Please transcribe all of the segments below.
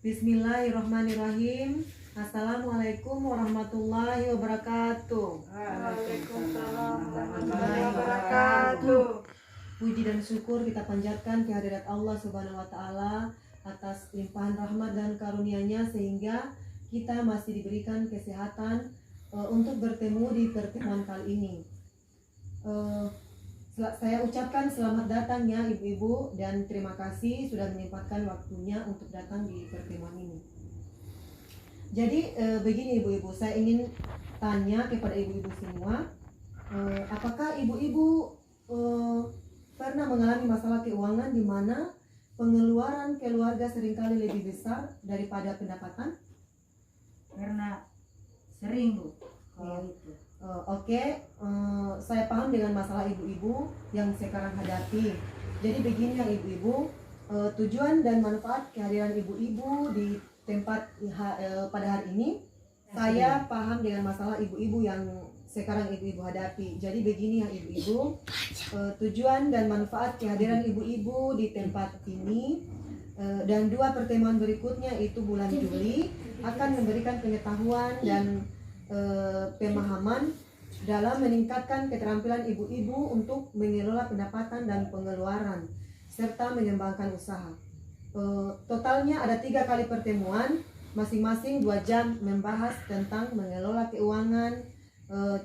Bismillahirrahmanirrahim. Assalamualaikum warahmatullahi wabarakatuh. Waalaikumsalam warahmatullahi wabarakatuh. Puji dan syukur kita panjatkan kehadirat Allah Subhanahu wa taala atas limpahan rahmat dan karunia-Nya sehingga kita masih diberikan kesehatan untuk bertemu di pertemuan kali ini. Saya ucapkan selamat datang ya ibu-ibu dan terima kasih sudah menyempatkan waktunya untuk datang di pertemuan ini. Jadi begini ibu-ibu, saya ingin tanya kepada ibu-ibu semua, apakah ibu-ibu pernah mengalami masalah keuangan di mana pengeluaran keluarga seringkali lebih besar daripada pendapatan? Karena sering Bu kalau itu. Oke, saya paham dengan masalah ibu-ibu yang sekarang hadapi. Jadi begini ya ibu-ibu, tujuan dan manfaat kehadiran ibu-ibu di tempat pada hari ini, saya paham dengan masalah ibu-ibu yang sekarang ibu-ibu hadapi. Jadi begini ya ibu-ibu, tujuan dan manfaat kehadiran ibu-ibu di tempat ini dan 2 pertemuan berikutnya itu bulan Juli akan memberikan pengetahuan dan pemahaman dalam meningkatkan keterampilan ibu-ibu untuk mengelola pendapatan dan pengeluaran serta mengembangkan usaha. Totalnya ada 3 kali pertemuan, masing-masing 2 jam membahas tentang mengelola keuangan,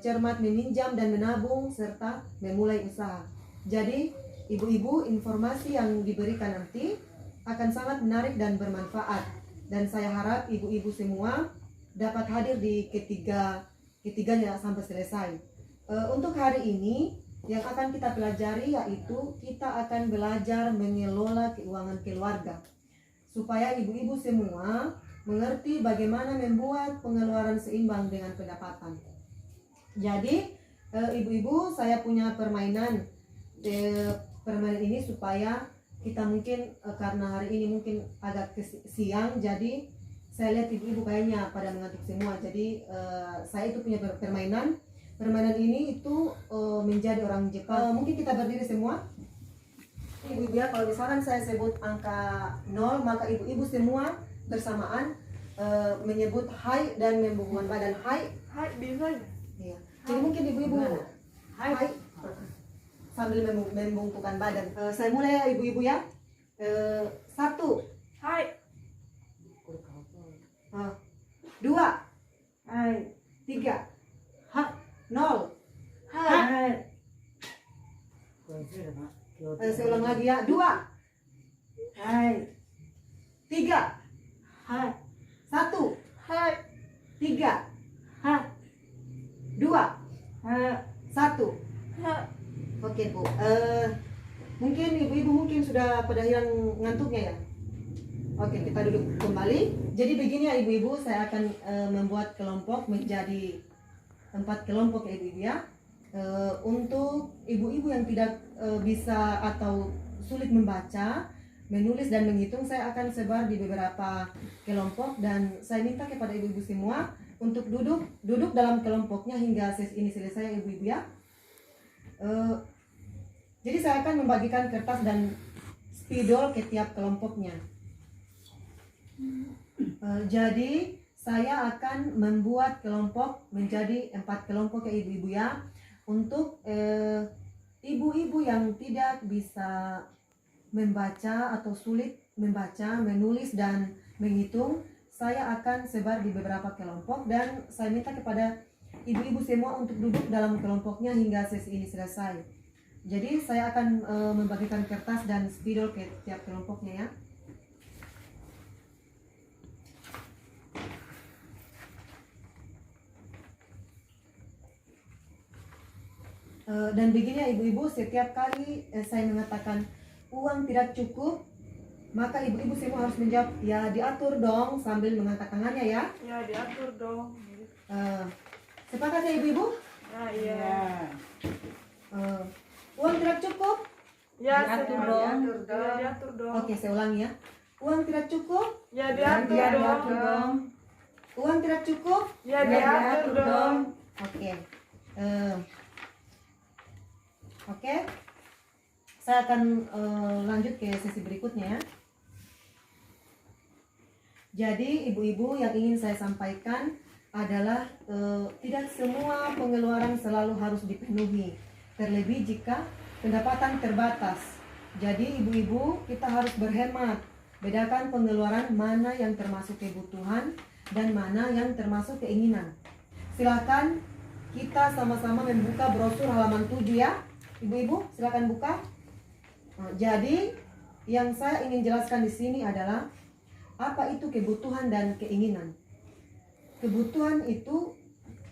cermat meminjam dan menabung serta memulai usaha. Jadi ibu-ibu, informasi yang diberikan nanti akan sangat menarik dan bermanfaat, dan saya harap ibu-ibu semua dapat hadir di ketiganya sampai selesai. Untuk hari ini yang akan kita pelajari yaitu kita akan belajar mengelola keuangan keluarga supaya ibu-ibu semua mengerti bagaimana membuat pengeluaran seimbang dengan pendapatan. Jadi ibu-ibu, saya punya permainan. Permainan ini supaya kita mungkin karena hari ini mungkin agak siang, jadi saya lihat ibu-ibu kayaknya pada mengantuk semua. Jadi saya itu punya permainan. Permainan ini itu menjadi orang Jepang. Mungkin kita berdiri semua. Ibu-ibu ya, kalau misalkan saya sebut angka 0, maka ibu-ibu semua bersamaan menyebut hai dan membungkukkan badan. Hai. Hai bisa. Iya. Jadi mungkin ibu-ibu hai sambil membungkukkan badan. Saya mulai ya ibu-ibu ya. 1. Hai. 2. Hai. 3. 0. Hai. Saya ulang lagi ya. 2. Hai. 3. Hai. 1. Hai. 3. Hai. 2. Hai. 1. Hai. Oke Bu. Mungkin ibu-ibu mungkin sudah pada hilang ngantuknya ya. Oke, kita duduk kembali. Jadi begini ya ibu-ibu, saya akan membuat kelompok menjadi 4 kelompok ya ibu-ibu ya. Untuk ibu-ibu yang tidak bisa atau sulit membaca, menulis dan menghitung, saya akan sebar di beberapa kelompok dan saya minta kepada ibu-ibu semua untuk duduk dalam kelompoknya hingga sesi ini selesai ya ibu-ibu ya. Jadi saya akan membagikan kertas dan spidol ke tiap kelompoknya. Jadi saya akan membuat kelompok menjadi 4 kelompok ya ibu-ibu ya. Untuk ibu-ibu yang tidak bisa membaca atau sulit membaca, menulis dan menghitung, saya akan sebar di beberapa kelompok dan saya minta kepada ibu-ibu semua untuk duduk dalam kelompoknya hingga sesi ini selesai. Jadi saya akan membagikan kertas dan spidol ke tiap kelompoknya ya. Dan begini ya ibu-ibu, setiap kali saya mengatakan uang tidak cukup, maka ibu-ibu semua harus menjawab ya diatur dong sambil mengangkat tangannya ya. Ya diatur dong. Sepakat ya ibu-ibu? Ya iya. Uang tidak cukup? Ya Diatur semua dong. diatur dong. Ya diatur dong. Oke, saya ulangi ya. Uang tidak cukup? Ya diatur Ya, dong. diatur dong. Uang tidak cukup? Ya diatur dong. Oke. Oke. Saya akan lanjut ke sesi berikutnya ya. Jadi ibu-ibu yang ingin saya sampaikan adalah tidak semua pengeluaran selalu harus dipenuhi, terlebih jika pendapatan terbatas. Jadi ibu-ibu kita harus berhemat, bedakan pengeluaran mana yang termasuk kebutuhan dan mana yang termasuk keinginan. Silakan kita sama-sama membuka brosur halaman 7 ya. Ibu-ibu silakan buka. Jadi yang saya ingin jelaskan di sini adalah apa itu kebutuhan dan keinginan. Kebutuhan itu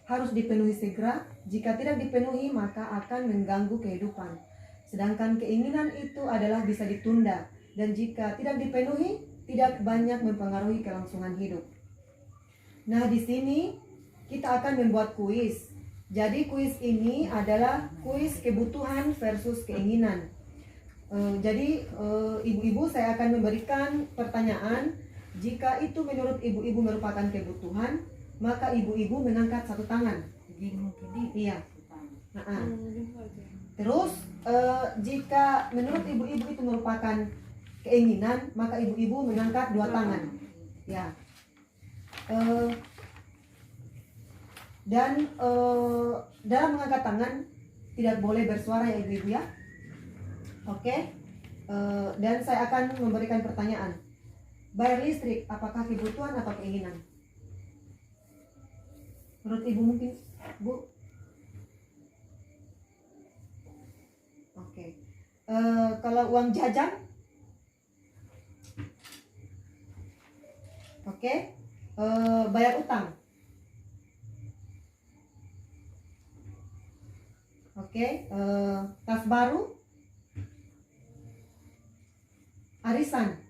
harus dipenuhi segera, jika tidak dipenuhi maka akan mengganggu kehidupan. Sedangkan keinginan itu adalah bisa ditunda, dan jika tidak dipenuhi tidak banyak mempengaruhi kelangsungan hidup. Nah, di sini kita akan membuat kuis. Jadi kuis ini adalah kuis kebutuhan versus keinginan. Jadi ibu-ibu saya akan memberikan pertanyaan. Jika itu menurut ibu-ibu merupakan kebutuhan, maka ibu-ibu mengangkat satu tangan. Iya. Terus jika menurut ibu-ibu itu merupakan keinginan, maka ibu-ibu mengangkat dua tangan. Ya. Dan dalam mengangkat tangan tidak boleh bersuara ya ibu-ibu ya. Oke. Dan saya akan memberikan pertanyaan. Bayar listrik apakah kebutuhan atau keinginan? Menurut ibu mungkin, Bu? Oke. Kalau uang jajan? Oke. Bayar utang? Oke. Tas baru? Arisan?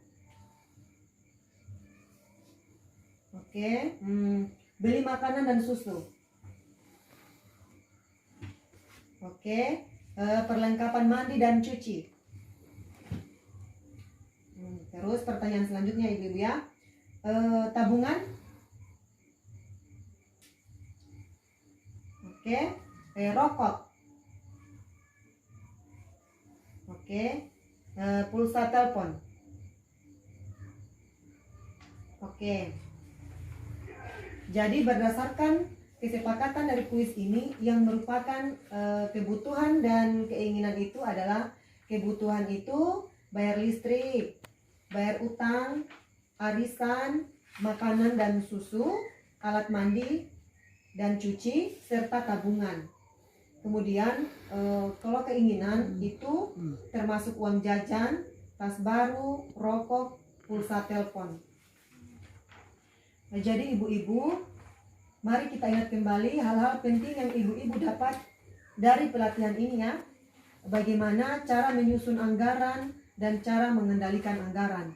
Oke. Beli makanan dan susu? Oke. Perlengkapan mandi dan cuci? Terus pertanyaan selanjutnya ibu-ibu ya. Tabungan? Oke. Rokok? Oke. Pulsa telepon? Oke. Jadi berdasarkan kesepakatan dari kuis ini, yang merupakan kebutuhan dan keinginan itu adalah kebutuhan itu bayar listrik, bayar utang, arisan, makanan dan susu, alat mandi dan cuci, serta tabungan. Kemudian kalau keinginan itu termasuk uang jajan, tas baru, rokok, pulsa telepon. Nah, jadi ibu-ibu, mari kita ingat kembali hal-hal penting yang ibu-ibu dapat dari pelatihan ini ya. Bagaimana cara menyusun anggaran dan cara mengendalikan anggaran.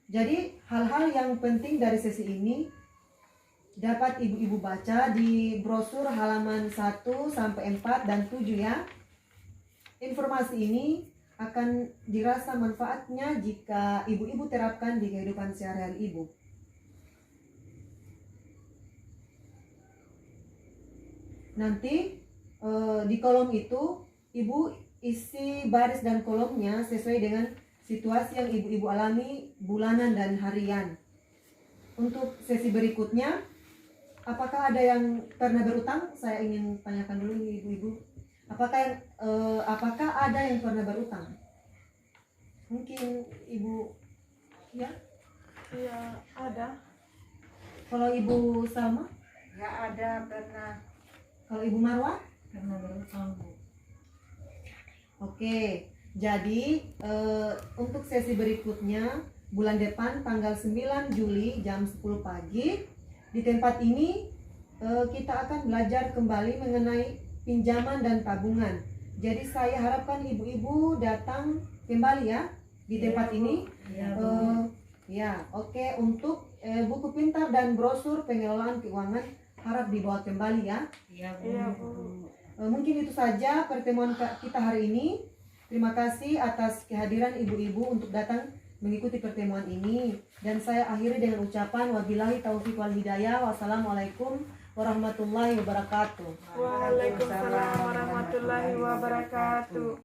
Jadi hal-hal yang penting dari sesi ini dapat ibu-ibu baca di brosur halaman 1 sampai 4 dan 7 ya. Informasi ini akan dirasa manfaatnya jika ibu-ibu terapkan di kehidupan sehari-hari ibu. Nanti di kolom itu ibu isi baris dan kolomnya sesuai dengan situasi yang ibu-ibu alami bulanan dan harian. Untuk sesi berikutnya, apakah ada yang pernah berutang? Saya ingin tanyakan dulu nih ibu-ibu. Apakah ada yang pernah berutang? Mungkin ibu ya? Iya, ada. Kalau ibu Salma? Nggak ada pernah. Kalau ibu Marwah? Pernah berutang, Bu. Oke, jadi untuk sesi berikutnya bulan depan tanggal 9 Juli jam 10 pagi di tempat ini kita akan belajar kembali mengenai pinjaman dan tabungan. Jadi saya harapkan ibu-ibu datang kembali ya di tempat ini. Ya, oke. Untuk buku pintar dan brosur pengelolaan keuangan harap dibawa kembali ya. Iya, Bu. Mungkin itu saja pertemuan kita hari ini. Terima kasih atas kehadiran ibu-ibu untuk datang mengikuti pertemuan ini. Dan saya akhiri dengan ucapan wabillahi taufiq wal hidayah. Wassalamualaikum warahmatullahi wabarakatuh. Waalaikumsalam warahmatullahi wabarakatuh.